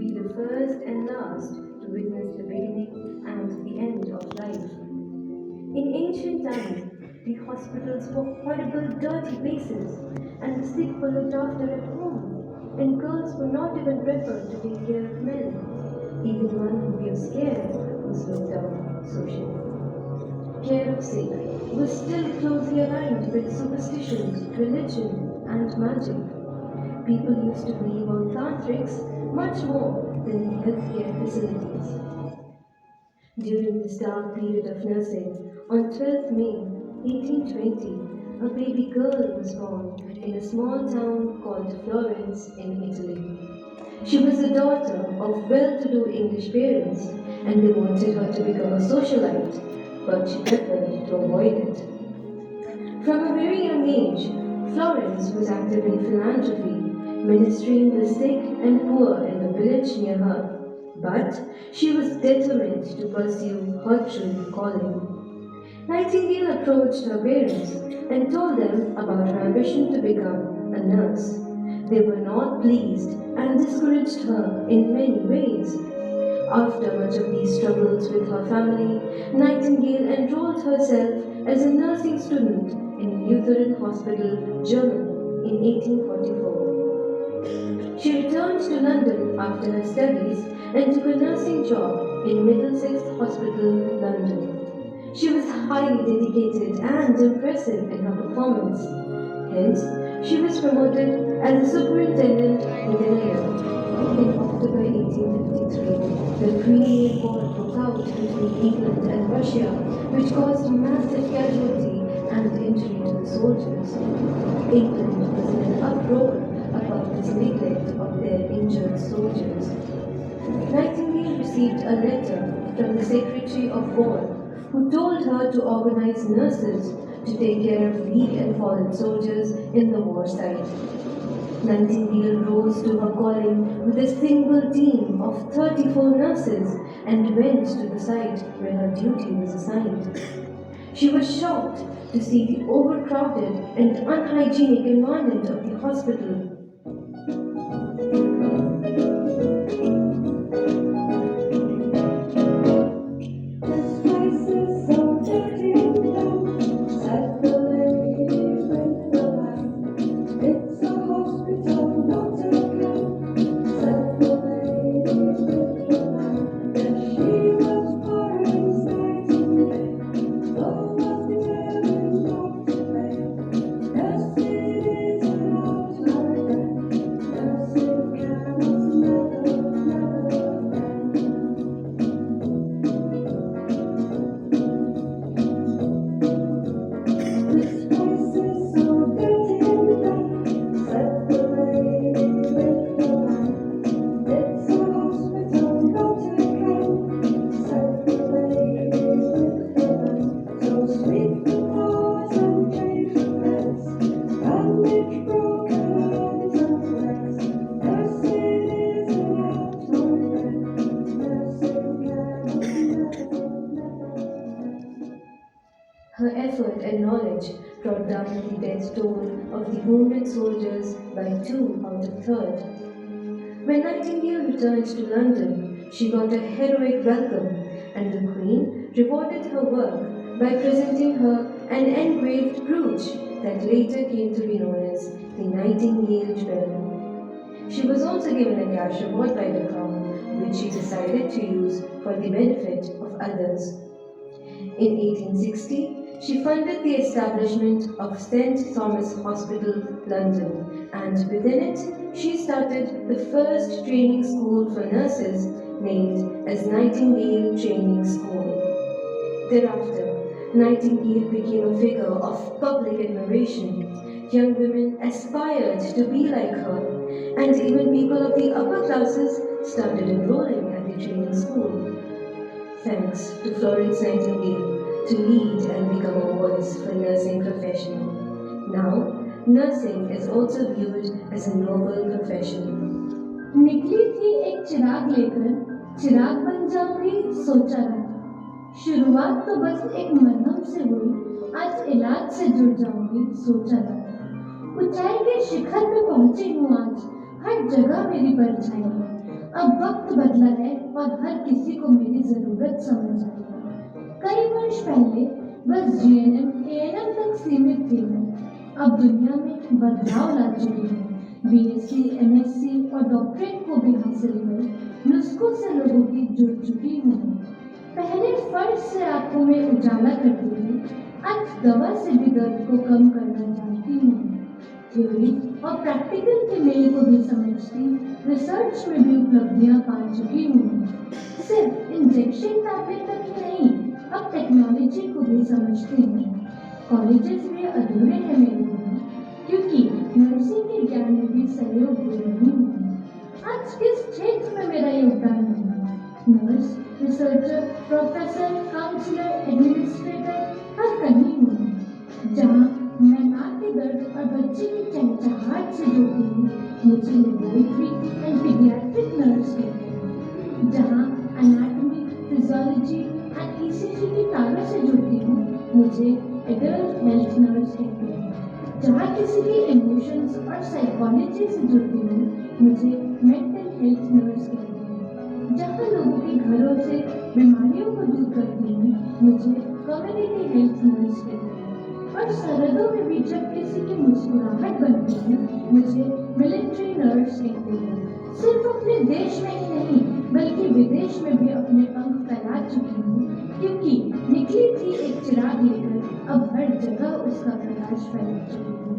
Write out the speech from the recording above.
be the first and last to witness the beginning and the end of life. In ancient times, the hospitals were horrible, dirty places, and the sick were looked after at home, and girls were not even preferred to take care of men. Even one who gives care was looked down socially. Care of sick was still closely aligned with superstitions, religion, and magic. People used to believe on tantrics much more than in healthcare facilities. During this dark period of nursing, on 12th May 1820, a baby girl was born in a small town called Florence in Italy. She was the daughter of well-to-do English parents, and they wanted her to become a socialite, but she preferred to avoid it. From a very young age, Florence was active in philanthropy, ministering the sick and poor in the village near her. But she was determined to pursue her true calling. Nightingale approached her parents and told them about her ambition to become a nurse. They were not pleased and discouraged her in many ways. After much of these struggles with her family, Nightingale enrolled herself as a nursing student in Lutheran Hospital, Germany in 1844. She returned to London after her studies and took a nursing job in Middlesex Hospital, London. She was highly dedicated and impressive in her performance. Hence, she was promoted as a superintendent within a year. In October 1853, the Crimean War broke out between England and Russia, which caused massive casualty and injury to the soldiers. England was in an uproar about this neglect of their injured soldiers. Nightingale received a letter from the Secretary of War, who told her to organize nurses to take care of weak and fallen soldiers in the war site. Nightingale rose to her calling with a single team of 34 nurses and went to the site where her duty was assigned. She was shocked to see the overcrowded and unhygienic environment of the hospital. Her effort and knowledge brought down the death toll of the wounded soldiers by 2 out of 3rd. When Nightingale returned to London, she got a heroic welcome, and the Queen rewarded her work by presenting her an engraved brooch that later came to be known as the Nightingale Jewel. She was also given a cash reward by the Crown, which she decided to use for the benefit of others. In 1860, she funded the establishment of St. Thomas Hospital, London, and within it, she started the first training school for nurses named as Nightingale Training School. Thereafter, Nightingale became a figure of public admiration. Young women aspired to be like her, and even people of the upper classes started enrolling at the training school. Thanks to Florence Nightingale to lead and become a voice for nursing profession. Now, nursing is also viewed as a noble profession. निकली थी एक चिराग लेकर चिराग बन जाऊंगी सोचा न था शुरुआत तो बस एक मरहम से हुई आज इलाज से जुड़ जाऊंगी सोचा न था ऊंचाई के शिखर पे पहुंची हूँ आज हर जगह मेरी परछाई है अब वक्त बदला है और हर किसी को मेरी जरूरत समझ आई है। कई वर्ष पहले बस जीएनएम एएनएम तक सीमित थी मैं, अब दुनिया में बदलाव ला चुकी हूँ। बीएससी एमएससी और डॉक्टरेट को भी हासिल कर नुस्खों से लोगों की जुड़ चुकी हूँ। पहले फर्श से आंखों में उजाला करती थी, आज दवा से भी दर्द को कम करना जानती हूँ। थ्योरी और प्रैक्टिकल के मेल को भी समझती, रिसर्च में भी उपलब्धियां पा चुकी हूँ। सिर्फ इंजेक्शन टैबलेट तक ही नहीं, अब टेक्नोलॉजी को भी समझती हूँ। कॉलेजेस भी अधूरे हैं मेरे बिना, क्योंकि नर्सिंग के ज्ञान में भी सहयोग दे रही हूँ। आज किस क्षेत्र में मेरा योगदान है? Nurse, researcher, professor, counsellor, administrator, हर कहीं हूँ। जहाँ मैं माँ के दर्द और बच्चे की चहचहाट से जुड़ती हूँ, मुझे लेबोरेटरी एंड पीडियाट्रिक नर्स कहते हैं। जहाँ एनाटॉमी, फिजियोलॉजी एंड ईसीजी की तारों से जुड़ती हूँ, मुझे एडल्ट हेल्थ नर्स कहते हैं। जहाँ किसी की इमोशंस और साइकोलॉजी से जुड़ती हूँ, मुझे मेंटल हेल्थ नर्स कहते हैं। जहाँ लोगों के घरों से बीमारियों को दूर करती हूँ, मुझे कम्युनिटी हेल्थ नर्स कहते हैं। और सरहदों में भी जब किसी की मुस्कुराहट बनती है, मुझे मिलिट्री नर्स कहते हैं। सिर्फ अपने देश में ही नहीं, बल्कि विदेश में भी अपने पंख फैला चुकी हूँ, क्योंकि निकली थी एक चिराग लेकर, अब हर जगह उसका प्रकाश फैला चुकी हूँ।